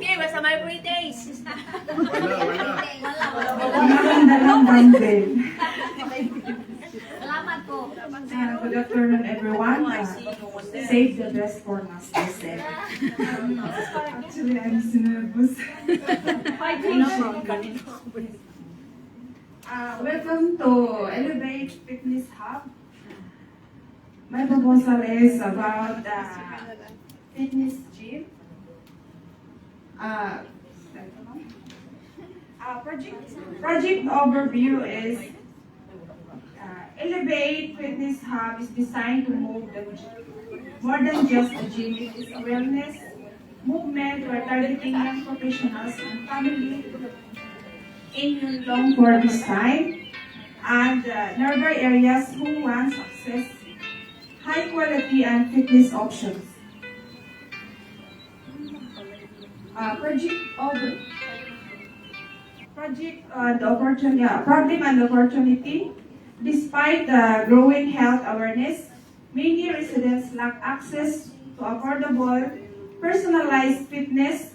Sige, basta may free taste. Maganda lang bundle. Salamat po. Good afternoon, everyone. Save the best for last, they said. Actually, I'm so nervous. Welcome to Elevate Fitness Hub. My proposal is about fitness gym. Project overview is Elevate Fitness Hub is designed to move the more than just a gym. It is a wellness movement. We're targeting young professionals and family in Yunlong for this time and nearby areas who want access high quality and fitness options. Problem and opportunity. Despite the growing health awareness, many residents lack access to affordable, personalized fitness.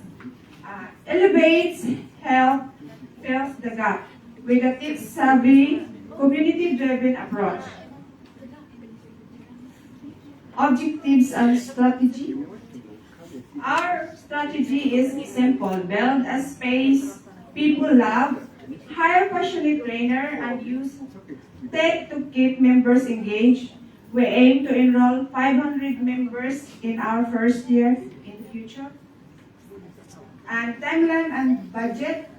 Elevates Health fills the gap with a tech-savvy, community-driven approach. Objectives and strategy. Our strategy is simple: build a space people love, hire passionate trainer, and use tech to keep members engaged. We aim to enroll 500 members in our first year in the future. And timeline and budget.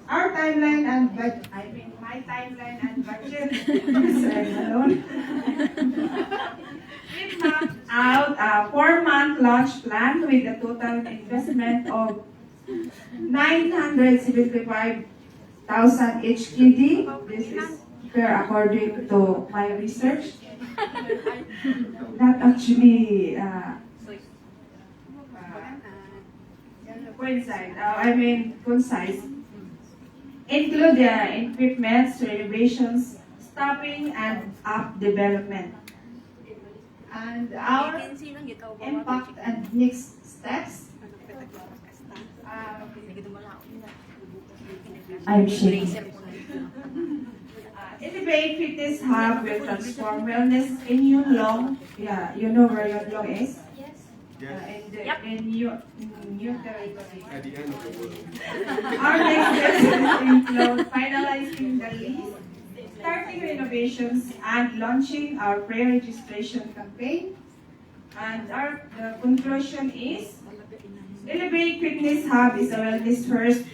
Our timeline and budget, I mean my timeline and budget, because I'm alone. We've mapped out a 4-month launch plan with a total investment of 975,000 HKD. This is fair according to my research. Not actually concise. Include the equipments, renovations, staffing, and app development. And our impact and next steps. I'm shaking. Elevate Fitness Hub will transform wellness in Yunlong. Yeah, you know where Yunlong is? In your territory. At the end of the world. Our next steps include finalizing the lease, starting renovations, and launching our pre-registration campaign. And the conclusion is, Elevate Fitness Hub is a wellness-first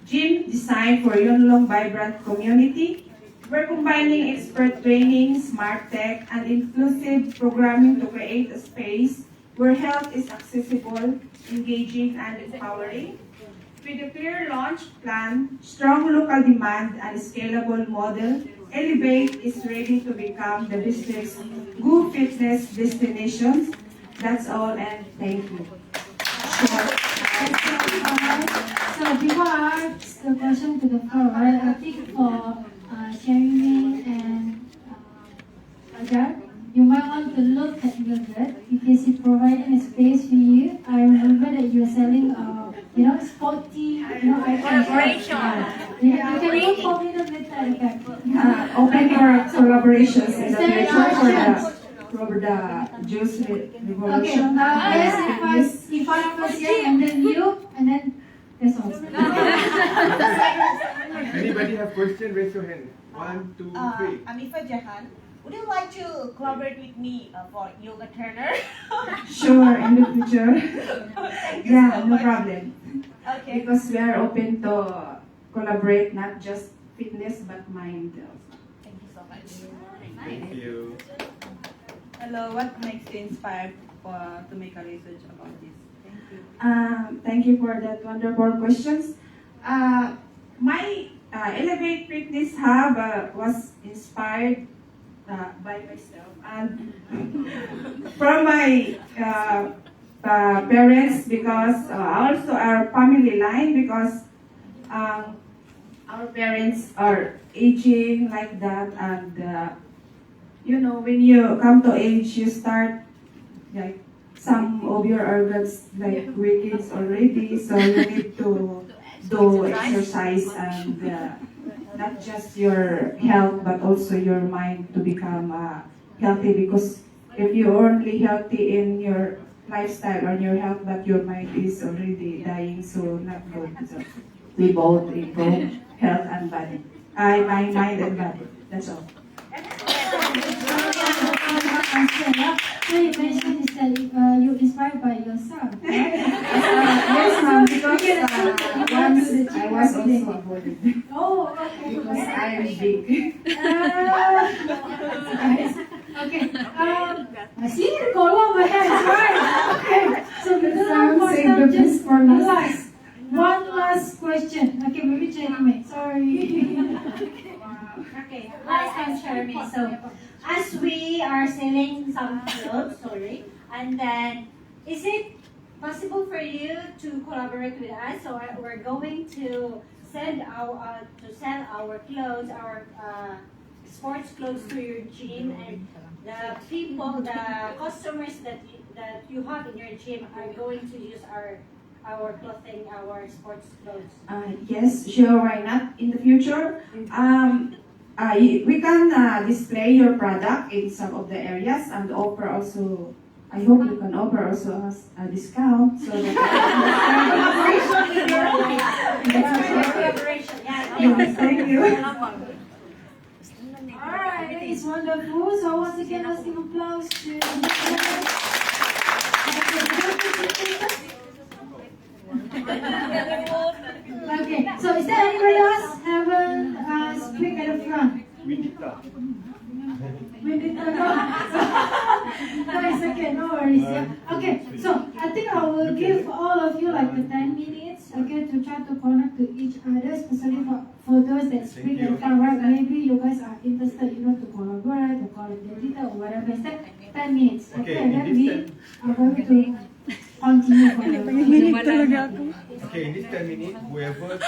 gym designed for Yunlong vibrant community. We're combining expert training, smart tech, and inclusive programming to create a space where health is accessible, engaging, and empowering. With a clear launch plan, strong local demand, and a scalable model, Elevate is ready to become the district's Go Fitness destination. That's all, and thank you. So before I ask the question to the floor, I think for Sherry and Ajar, you might want to look at your bed because it's providing a space for you. I remember that you're selling, sporty, items. You can look for me a bit at the back. Open for collaborations in the future for the juice revolution. Okay, if I was here and then you, and then that's all. Anybody have question? Raise your hand. 1, 2, 3. Amifa Jahan, would you like to collaborate with me for yoga trainer? Sure, in the future. Thank you Yeah, so no much. problem. Okay. Because we are open to collaborate, not just fitness, but mind. Thank you so much. Thank you. Hello, what makes you inspired to make a research about this? Thank you. Thank you for that wonderful questions. My Elevate Fitness Hub was inspired by myself and from my parents, because also our family line, because our parents are aging like that, and when you come to age, you start like some of your organs like weakens already, so you need to do exercise and not just your health but also your mind to become healthy, because if you're only healthy in your lifestyle or your health but your mind is already dying, so not good. So we both improve health and body. My mind and body. That's all. So you mentioned is that you inspired by yourself, right? Yes, ma'am, because once I was also a body. Oh, okay. Because I am big. Nice. Okay. I see you go on my hands, right? Okay. So we don't have more Save time. the Just best for last. last. One last question. Okay, maybe Jenny, sorry. Okay, hi, I'm Jeremy. So, as we are selling some clothes, sorry, and then is it possible for you to collaborate with us? So we're going to send our sell our clothes, our sports clothes to your gym, and the people, the customers that you have in your gym are going to use our clothing, our sports clothes. Yes, sure, why not? In the future, we can display your product in some of the areas and offer also, I hope you can offer also us a discount so that Collaboration, yeah. Thank you. Alright, that is wonderful. So once again, let's give applause to Okay, so is there anybody else haven't speak at the front? Winita. We did not know. No, it's okay, no worries. Yeah. Okay, so I think I will give all of you like the 10 minutes, okay, to try to connect to each other, especially for those that speak at the front, right? Maybe you guys are interested, to collaborate or call it editor or whatever. Is that 10 minutes? Okay, And then in we this are going to continue for the Okay, in this 10 minutes, whoever